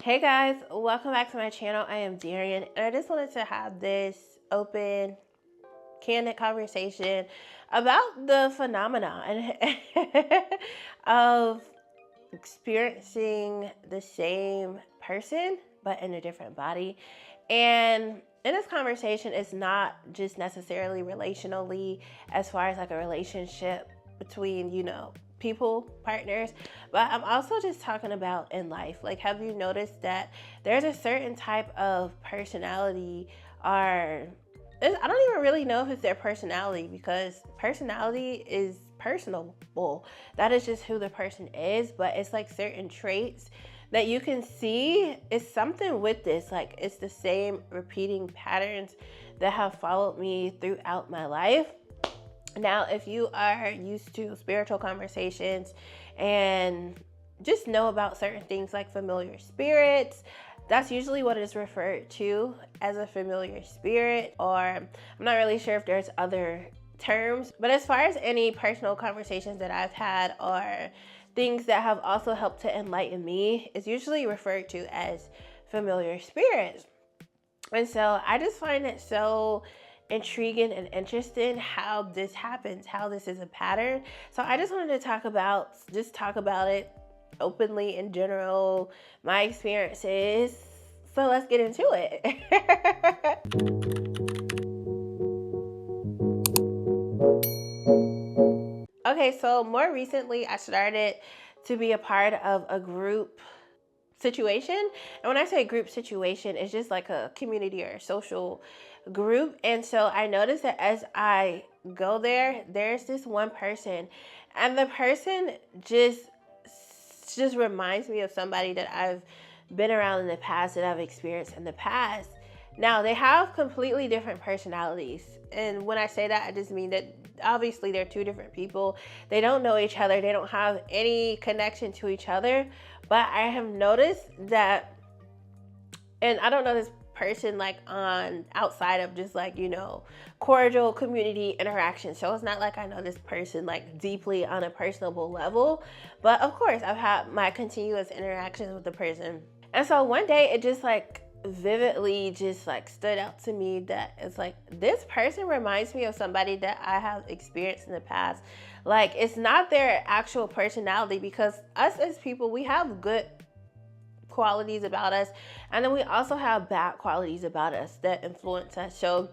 Hey guys, welcome back to my channel. I am Darian, and I just wanted to have this open, candid conversation about the phenomenon of experiencing the same person but in a different body. And in this conversation, it's not just necessarily relationally, as far as like a relationship between, people, partners, but I'm also just talking about in life. Like, have you noticed that there's a certain type of personality, or I don't even really know if it's their personality, because personality is personable. That is just who the person is, but it's like certain traits that you can see is something with this. Like, it's the same repeating patterns that have followed me throughout my life. Now, if you are used to spiritual conversations and just know about certain things like familiar spirits, that's usually what is referred to as a familiar spirit, or I'm not really sure if there's other terms. But as far as any personal conversations that I've had or things that have also helped to enlighten me, it's usually referred to as familiar spirits. And so I just find it so intriguing and interesting how this happens, how this is a pattern. So I just wanted to talk about it openly in general, my experiences. So let's get into it. Okay, so more recently I started to be a part of a group situation. And when I say group situation, it's just like a community or a social group. And so I noticed that as I go there, there's this one person, and the person just reminds me of somebody that I've been around in the past, that I've experienced in the past. Now, they have completely different personalities. And when I say that, I just mean that obviously they're two different people. They don't know each other. They don't have any connection to each other. But I have noticed that, and I don't know this person like on outside of just like, cordial community interaction. So it's not like I know this person like deeply on a personable level. But of course, I've had my continuous interactions with the person. And so one day it just like vividly just like stood out to me that it's like, this person reminds me of somebody that I have experienced in the past. Like, it's not their actual personality, because us as people, we have good qualities about us, and then we also have bad qualities about us that influence us. So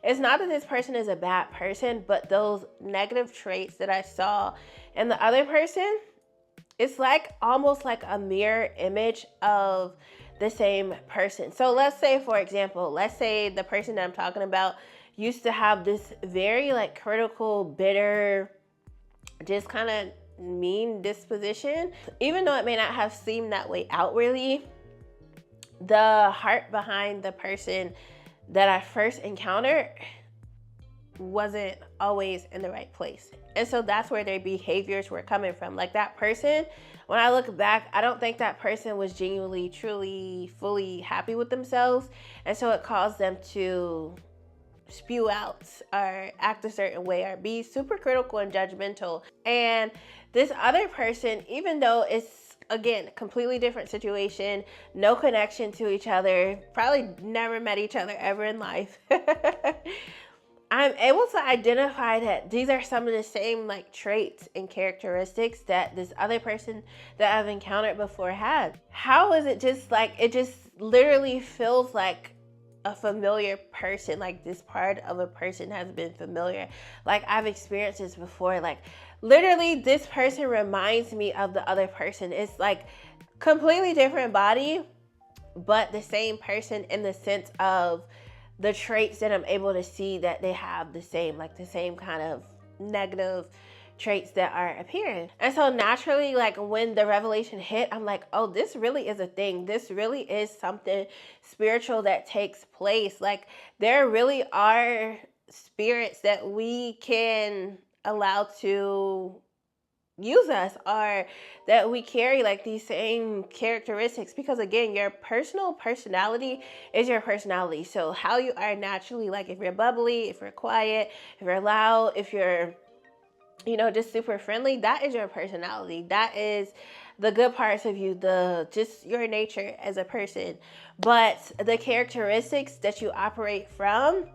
it's not that this person is a bad person, but those negative traits that I saw in the other person, it's like almost like a mirror image of the same person. So let's say, for example, the person that I'm talking about used to have this very like critical, bitter, just kind of mean disposition. Even though it may not have seemed that way outwardly, the heart behind the person that I first encountered wasn't always in the right place. And so that's where their behaviors were coming from. Like, that person, when I look back, I don't think that person was genuinely, truly, fully happy with themselves. And so it caused them to spew out or act a certain way or be super critical and judgmental. And this other person, even though it's, again, completely different situation, no connection to each other, probably never met each other ever in life, I'm able to identify that these are some of the same like traits and characteristics that this other person that I've encountered before had. How is it just like, it just literally feels like a familiar person, like this part of a person has been familiar. Like, I've experienced this before. Like, literally, this person reminds me of the other person. It's like completely different body, but the same person in the sense of the traits that I'm able to see that they have the same kind of negative traits that are appearing. And so naturally, like, when the revelation hit, I'm like, oh, this really is a thing. This really is something spiritual that takes place. Like, there really are spirits that we can allow to use us, or that we carry like these same characteristics, because again, your personal personality is your personality. So how you are naturally, like if you're bubbly, if you're quiet, if you're loud, if you're just super friendly, that is your personality. That is the good parts of you, the just your nature as a person. But the characteristics that you operate from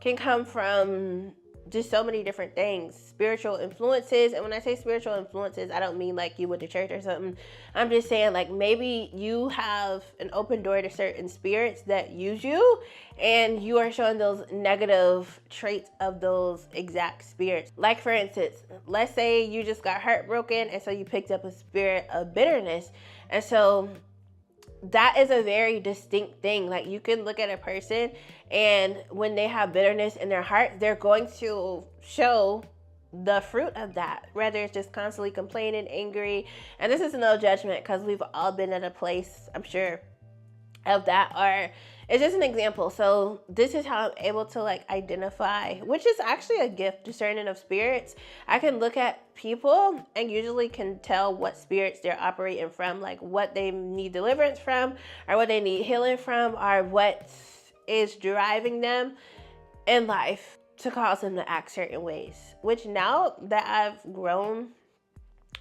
can come from just so many different things, spiritual influences. And when I say spiritual influences, I don't mean like you went to church or something. I'm just saying like maybe you have an open door to certain spirits that use you, and you are showing those negative traits of those exact spirits. Like for instance, let's say you just got heartbroken, and so you picked up a spirit of bitterness. And so that is a very distinct thing. Like you can look at a person, and when they have bitterness in their heart, they're going to show the fruit of that, whether it's just constantly complaining, angry. And this is no judgment, because we've all been at a place, I'm sure, of that. Or it's just an example. So this is how I'm able to like identify, which is actually a gift, discerning of spirits. I can look at people and usually can tell what spirits they're operating from, like what they need deliverance from, or what they need healing from, or what is driving them in life to cause them to act certain ways. Which now that I've grown,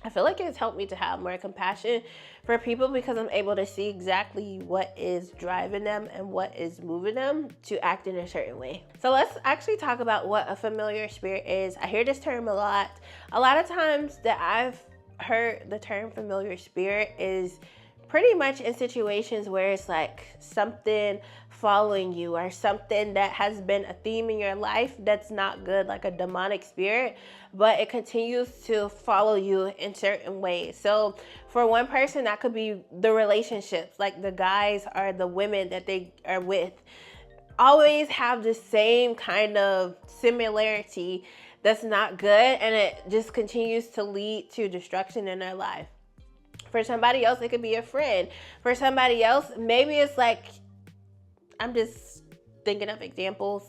I feel like it's helped me to have more compassion for people, because I'm able to see exactly what is driving them and what is moving them to act in a certain way. So let's actually talk about what a familiar spirit is. I hear this term a lot. A lot of times that I've heard the term familiar spirit is pretty much in situations where it's like something following you, or something that has been a theme in your life that's not good, like a demonic spirit, but it continues to follow you in certain ways. So for one person, that could be the relationships, like the guys or the women that they are with always have the same kind of similarity that's not good, and it just continues to lead to destruction in their life. For somebody else, it could be a friend. For somebody else, maybe it's like, I'm just thinking of examples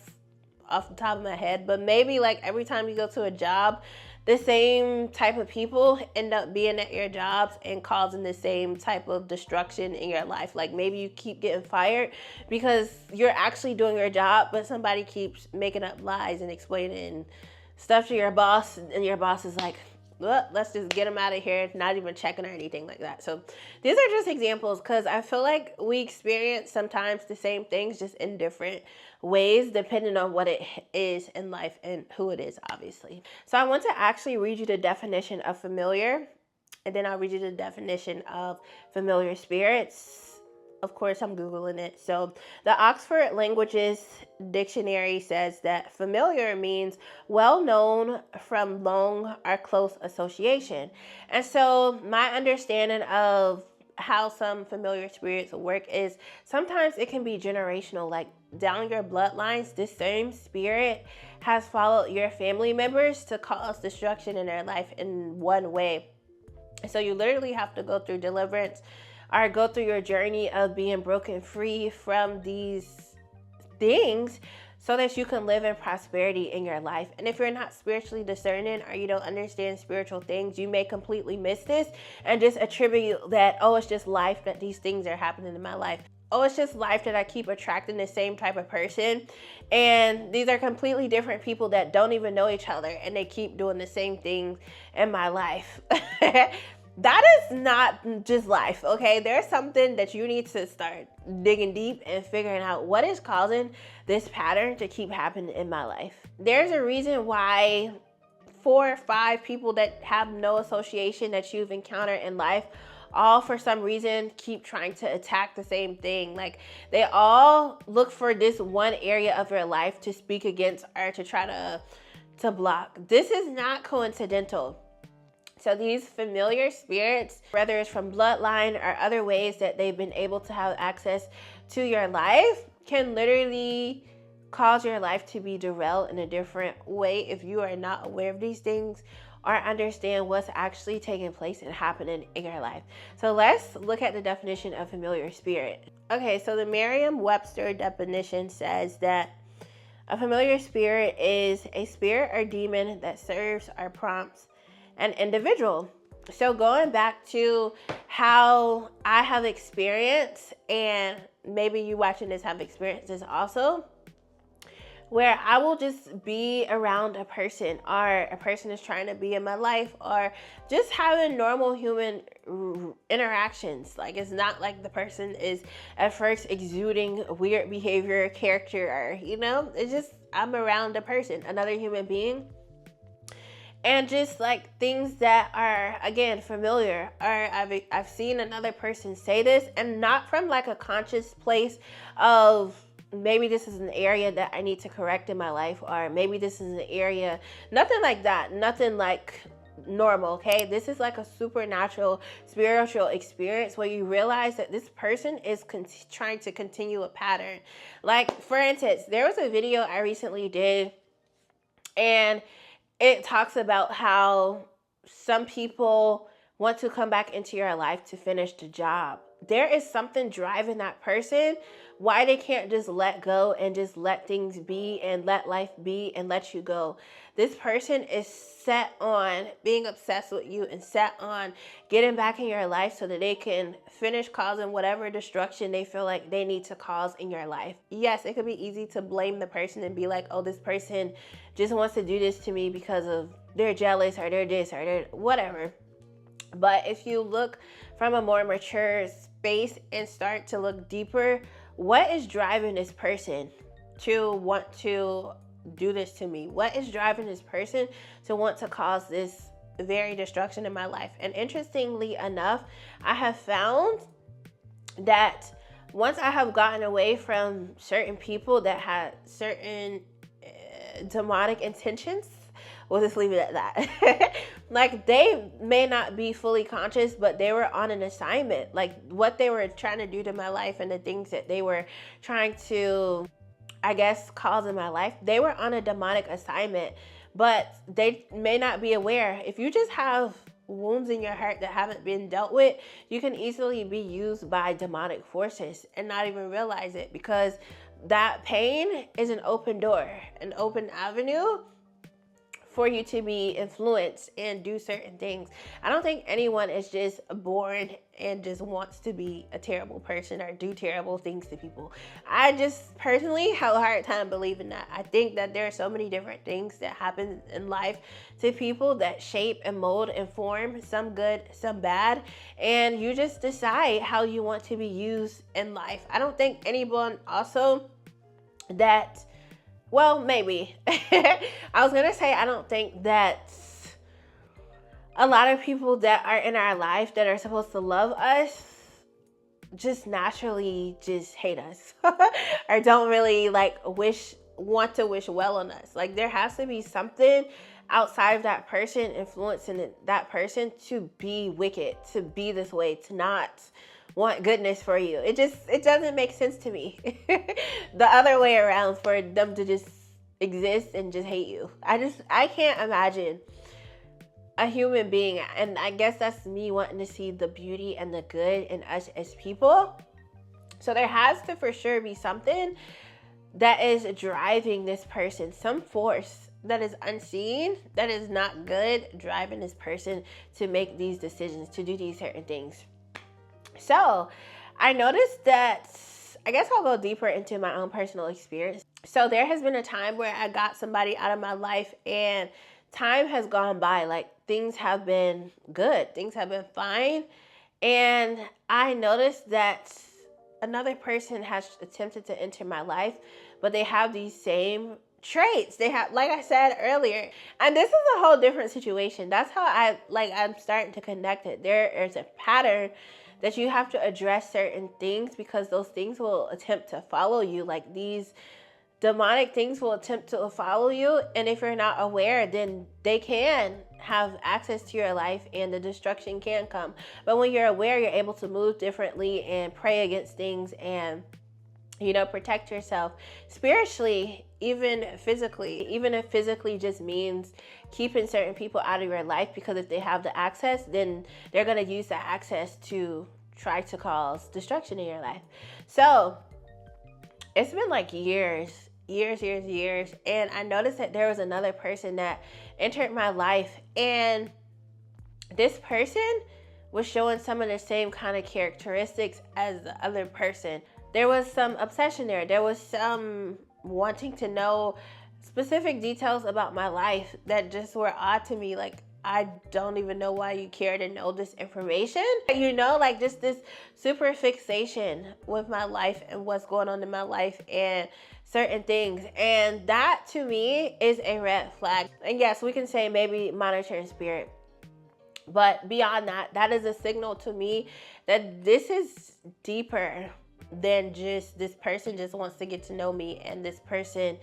off the top of my head, but maybe like every time you go to a job, the same type of people end up being at your jobs and causing the same type of destruction in your life. Like maybe you keep getting fired because you're actually doing your job, but somebody keeps making up lies and explaining stuff to your boss, and your boss is like, well, let's just get them out of here, not even checking or anything like that. So these are just examples, because I feel like we experience sometimes the same things, just in different ways, depending on what it is in life and who it is, obviously. So I want to actually read you the definition of familiar, and then I'll read you the definition of familiar spirits. Of course, I'm Googling it. So the Oxford Languages Dictionary says that familiar means well known from long or close association. And so my understanding of how some familiar spirits work is sometimes it can be generational, like down your bloodlines, this same spirit has followed your family members to cause destruction in their life in one way. So you literally have to go through deliverance, or go through your journey of being broken free from these things, so that you can live in prosperity in your life. And if you're not spiritually discerning, or you don't understand spiritual things, you may completely miss this and just attribute that, oh, it's just life that these things are happening in my life. Oh, it's just life that I keep attracting the same type of person. And these are completely different people that don't even know each other, and they keep doing the same things in my life. That is not just life, okay? There's something that you need to start digging deep and figuring out what is causing this pattern to keep happening in my life. There's a reason why 4 or 5 people that have no association that you've encountered in life all for some reason keep trying to attack the same thing. Like they all look for this one area of your life to speak against, or to try to block. This is not coincidental. So these familiar spirits, whether it's from bloodline or other ways that they've been able to have access to your life, can literally cause your life to be derailed in a different way if you are not aware of these things or understand what's actually taking place and happening in your life. So let's look at the definition of familiar spirit. Okay, so the Merriam-Webster definition says that a familiar spirit is a spirit or demon that serves or prompts an individual. So going back to how I have experienced, and maybe you watching this have experienced this also, where I will just be around a person, or a person is trying to be in my life, or just having normal human interactions. Like, it's not like the person is at first exuding weird behavior, character, or, it's just I'm around a person, another human being. And just like things that are, again, familiar, or I've seen another person say this, and not from like a conscious place of maybe this is an area that I need to correct in my life, or maybe this is an area, nothing like that, nothing like normal, okay? This is like a supernatural spiritual experience where you realize that this person is trying to continue a pattern. Like, for instance, there was a video I recently did, and it talks about how some people want to come back into your life to finish the job. There is something driving that person, why they can't just let go and just let things be and let life be and let you go. This person is set on being obsessed with you and set on getting back in your life so that they can finish causing whatever destruction they feel like they need to cause in your life. Yes, it could be easy to blame the person and be like, oh, this person just wants to do this to me because of they're jealous, or they're this, or they're whatever. But if you look from a more mature space and start to look deeper, what is driving this person to want to do this to me? What is driving this person to want to cause this very destruction in my life? And interestingly enough, I have found that once I have gotten away from certain people that had certain demonic intentions, we'll just leave it at that. Like, they may not be fully conscious, but they were on an assignment. Like, what they were trying to do to my life and the things that they were trying to, I guess, cause in my life, they were on a demonic assignment, but they may not be aware. If you just have wounds in your heart that haven't been dealt with, you can easily be used by demonic forces and not even realize it, because that pain is an open door, an open avenue for you to be influenced and do certain things. I don't think anyone is just born and just wants to be a terrible person or do terrible things to people. I just personally have a hard time believing that. I think that there are so many different things that happen in life to people that shape and mold and form, some good, some bad, and you just decide how you want to be used in life. I don't think anyone also that, well, maybe. I was going to say, I don't think that a lot of people that are in our life that are supposed to love us just naturally just hate us or don't really want to wish well on us. Like, there has to be something outside of that person influencing that person to be wicked, to be this way, to not want goodness for you. It doesn't make sense to me. The other way around, for them to just exist and just hate you. I can't imagine a human being, and I guess that's me wanting to see the beauty and the good in us as people. So there has to for sure be something that is driving this person, some force that is unseen, that is not good, driving this person to make these decisions, to do these certain things. So I noticed that, I guess I'll go deeper into my own personal experience. So there has been a time where I got somebody out of my life and time has gone by. Like, things have been good. Things have been fine. And I noticed that another person has attempted to enter my life, but they have these same traits. They have, like I said earlier, and this is a whole different situation. That's how I'm starting to connect it. There is a pattern that you have to address certain things, because those things will attempt to follow you. Like, these demonic things will attempt to follow you, and if you're not aware, then they can have access to your life and the destruction can come. But when you're aware, you're able to move differently and pray against things and, protect yourself spiritually, even physically. Even if physically just means keeping certain people out of your life, because if they have the access, then they're going to use that access to try to cause destruction in your life. So it's been like years, and I noticed that there was another person that entered my life, and this person was showing some of the same kind of characteristics as the other person. There was some obsession there. There was some wanting to know specific details about my life that just were odd to me. Like, I don't even know why you care to know this information. You know, like just this super fixation with my life and what's going on in my life and certain things. And that to me is a red flag. And yes, we can say maybe monitoring spirit. But beyond that, that is a signal to me that this is deeper than just this person just wants to get to know me and this person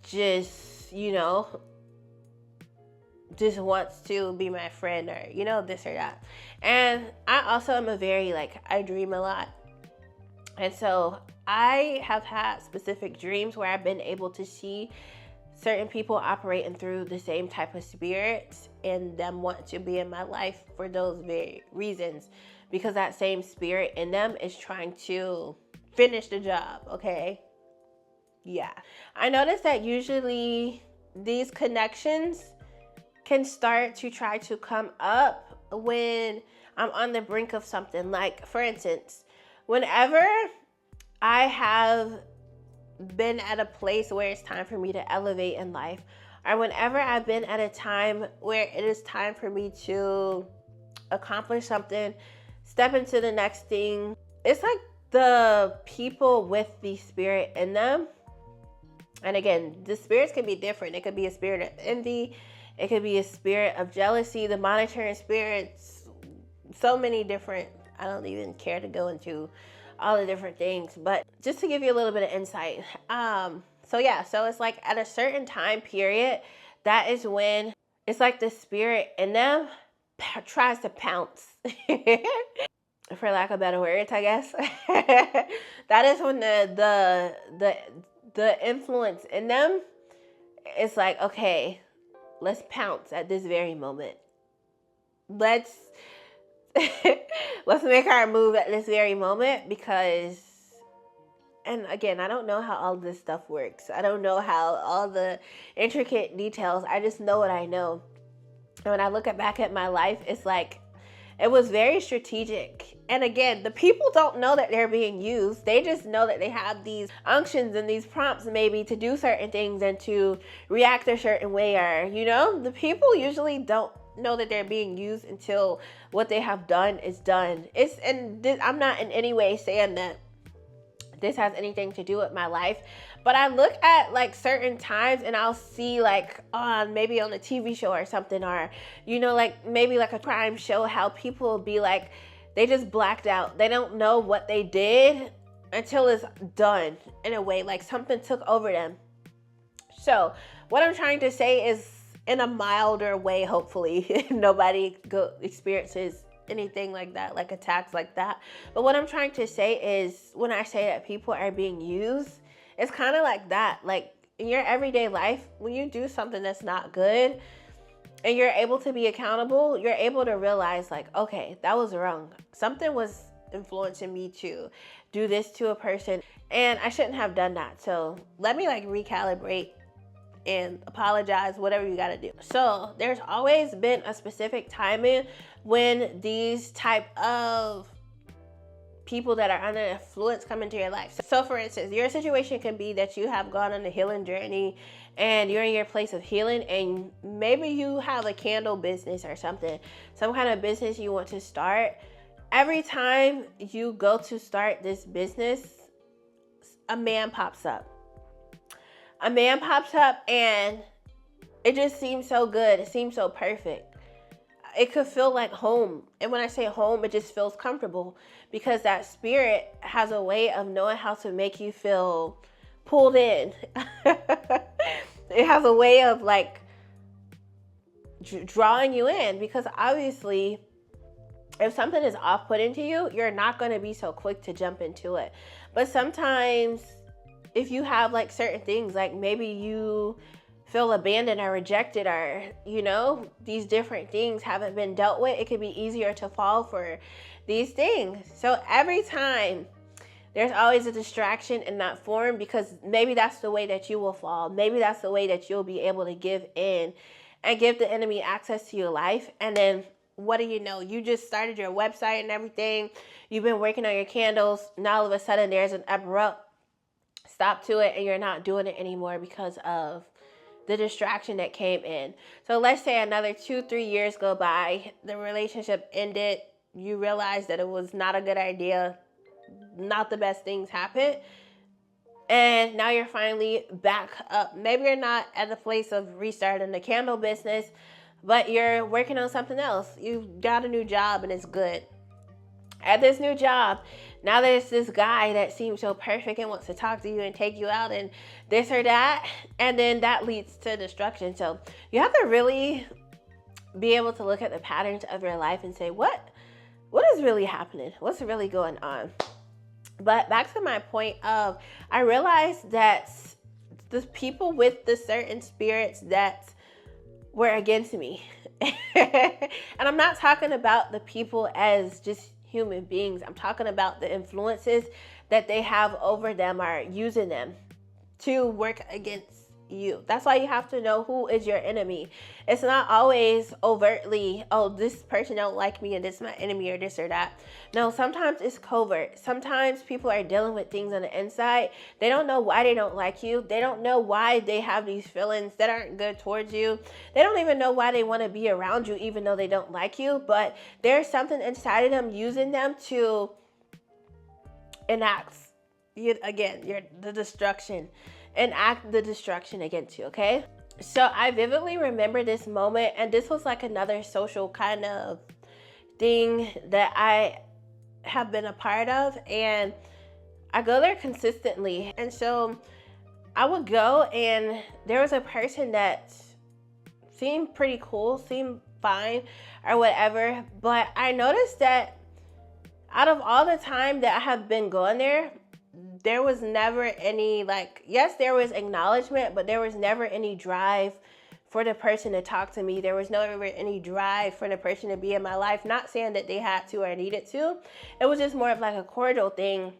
just, you know, just wants to be my friend or, you know, this or that. And I also am a very, like, I dream a lot. And so I have had specific dreams where I've been able to see certain people operating through the same type of spirits and them want to be in my life for those very reasons, because that same spirit in them is trying to finish the job. Okay. Yeah. I noticed that usually these connections can start to try to come up when I'm on the brink of something. Like, for instance, whenever I have been at a place where it's time for me to elevate in life, or whenever I've been at a time where it is time for me to accomplish something, step into the next thing, it's like the people with the spirit in them. And again, the spirits can be different. It could be a spirit of envy. It could be a spirit of jealousy, the monitoring spirits, so many different, I don't even care to go into all the different things, but just to give you a little bit of insight. So it's like at a certain time period, that is when it's like the spirit in them tries to pounce, for lack of better words, I guess. That is when the influence in them is like, okay, let's pounce at this very moment. Let's make our move at this very moment, because, and again, I don't know how all this stuff works. I don't know how all the intricate details. I just know what I know. And when I look back at my life, it's like it was very strategic. And again, the people don't know that they're being used. They just know that they have these unctions and these prompts maybe to do certain things and to react a certain way, or, you know, the people usually don't know that they're being used until what they have done is done. I'm not in any way saying that this has anything to do with my life, but I look at like certain times and I'll see like maybe on a TV show or something, or, you know, like maybe like a crime show, how people will be like, they just blacked out. They don't know what they did until it's done, in a way, like something took over them. So what I'm trying to say is, in a milder way, hopefully, nobody experiences anything like that, like attacks like that. But what I'm trying to say is, when I say that people are being used, it's kind of like that. Like in your everyday life, when you do something that's not good and you're able to be accountable, you're able to realize like, okay, that was wrong. Something was influencing me to do this to a person and I shouldn't have done that. So let me like recalibrate and apologize, whatever you got to do. So there's always been a specific timing when these type of people that are under influence come into your life. So for instance, your situation can be that you have gone on a healing journey and you're in your place of healing, and maybe you have a candle business or something, some kind of business you want to start. Every time you go to start this business, a man pops up. A man pops up and it just seems so good. It seems so perfect. It could feel like home. And when I say home, it just feels comfortable, because that spirit has a way of knowing how to make you feel pulled in. It has a way of like drawing you in, because obviously if something is off-putting to you, you're not going to be so quick to jump into it. But sometimes if you have like certain things, like maybe you feel abandoned or rejected, or, you know, these different things haven't been dealt with, it could be easier to fall for these things. So every time, there's always a distraction in that form, because maybe that's the way that you will fall. Maybe that's the way that you'll be able to give in and give the enemy access to your life. And then what do you know? You just started your website and everything. You've been working on your candles. Now all of a sudden there's an abrupt stop to it and you're not doing it anymore because of the distraction that came in. So let's say another 2-3 years go by, the relationship ended, you realize that it was not a good idea, not the best things happened, and now you're finally back up. Maybe you're not at the place of restarting the candle business, but you're working on something else. You got a new job and it's good. At this new job, now there's this guy that seems so perfect and wants to talk to you and take you out and this or that, and then that leads to destruction. So you have to really be able to look at the patterns of your life and say, what is really happening? What's really going on? But back to my point of, I realized that the people with the certain spirits that were against me, and I'm not talking about the people as just human beings. I'm talking about the influences that they have over them are using them to work against you. That's why you have to know who is your enemy. It's not always overtly, oh, this person don't like me and this is my enemy or this or that. No, sometimes it's covert. Sometimes people are dealing with things on the inside. They don't know why they don't like you. They don't know why they have these feelings that aren't good towards you. They don't even know why they want to be around you even though they don't like you. But there's something inside of them using them to enact, the destruction. Enact the destruction against you, okay? So I vividly remember this moment, and this was like another social kind of thing that I have been a part of, and I go there consistently. And so I would go, and there was a person that seemed pretty cool, seemed fine or whatever, but I noticed that out of all the time that I have been going there was never any, like, yes, there was acknowledgement, but there was never any drive for the person to talk to me. There was never any drive for the person to be in my life. Not saying that they had to or needed to. It was just more of like a cordial thing.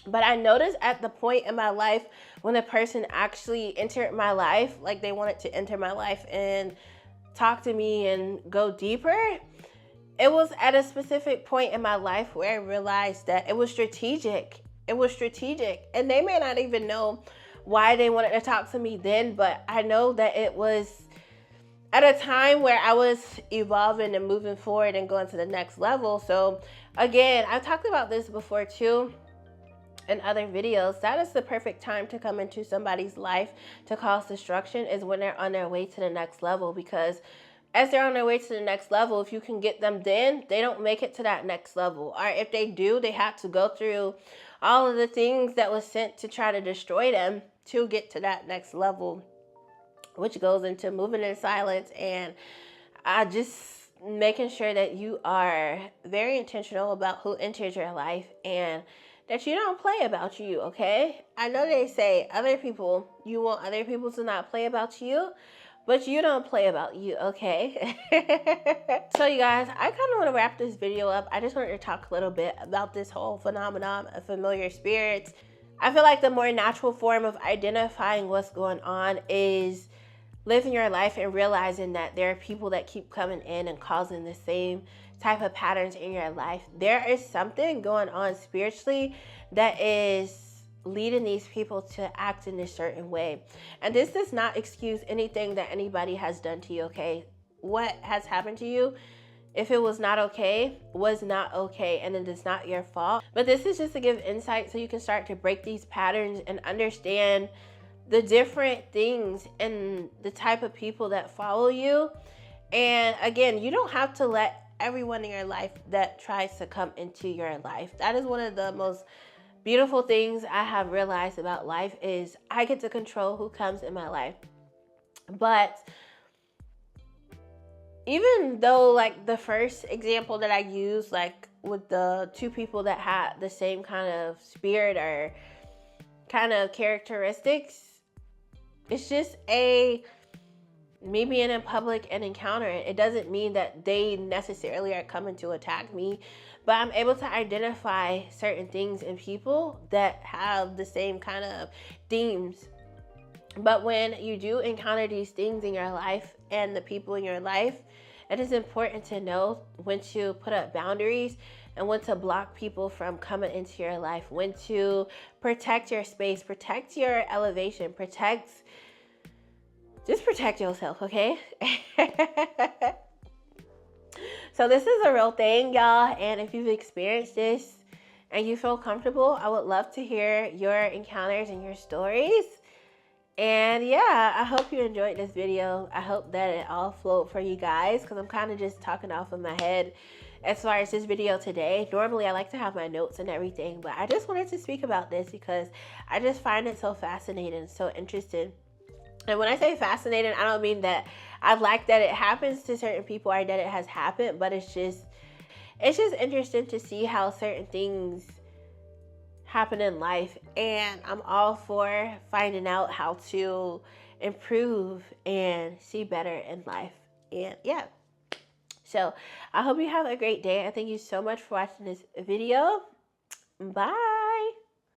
But I noticed at the point in my life when the person actually entered my life, like they wanted to enter my life and talk to me and go deeper, it was at a specific point in my life where I realized that it was strategic. It was strategic, and they may not even know why they wanted to talk to me then, but I know that it was at a time where I was evolving and moving forward and going to the next level. So again, I've talked about this before too in other videos. That is the perfect time to come into somebody's life to cause destruction, is when they're on their way to the next level, because as they're on their way to the next level, if you can get them then, they don't make it to that next level. Or if they do, they have to go through all of the things that was sent to try to destroy them to get to that next level, which goes into moving in silence and just making sure that you are very intentional about who enters your life and that you don't play about you, okay? I know they say you want other people to not play about you, but you don't play about you, okay? So you guys, I kind of want to wrap this video up. I just wanted to talk a little bit about this whole phenomenon of familiar spirits. I feel like the more natural form of identifying what's going on is living your life and realizing that there are people that keep coming in and causing the same type of patterns in your life. There is something going on spiritually that is leading these people to act in a certain way. And this does not excuse anything that anybody has done to you, okay? What has happened to you, if it was not okay, was not okay, and it is not your fault. But this is just to give insight so you can start to break these patterns and understand the different things and the type of people that follow you. And again, you don't have to let everyone in your life that tries to come into your life. That is one of the most beautiful things I have realized about life, is I get to control who comes in my life. But even though, like, the first example that I used, like with the two people that had the same kind of spirit or kind of characteristics, it's just me being in public and encountering. It doesn't mean that they necessarily are coming to attack me, but I'm able to identify certain things in people that have the same kind of themes. But when you do encounter these things in your life and the people in your life, it is important to know when to put up boundaries and when to block people from coming into your life, when to protect your space, protect your elevation, just protect yourself, okay? So this is a real thing, y'all, and if you've experienced this and you feel comfortable, I would love to hear your encounters and your stories. And yeah, I hope you enjoyed this video. I hope that it all flowed for you guys, because I'm kind of just talking off of my head as far as this video today. Normally I like to have my notes and everything, but I just wanted to speak about this because I just find it so fascinating, so interesting. And when I say fascinating, I don't mean that I like that it happens to certain people or that it has happened, but it's just interesting to see how certain things happen in life, and I'm all for finding out how to improve and see better in life. And yeah, so I hope you have a great day. I thank you so much for watching this video. Bye.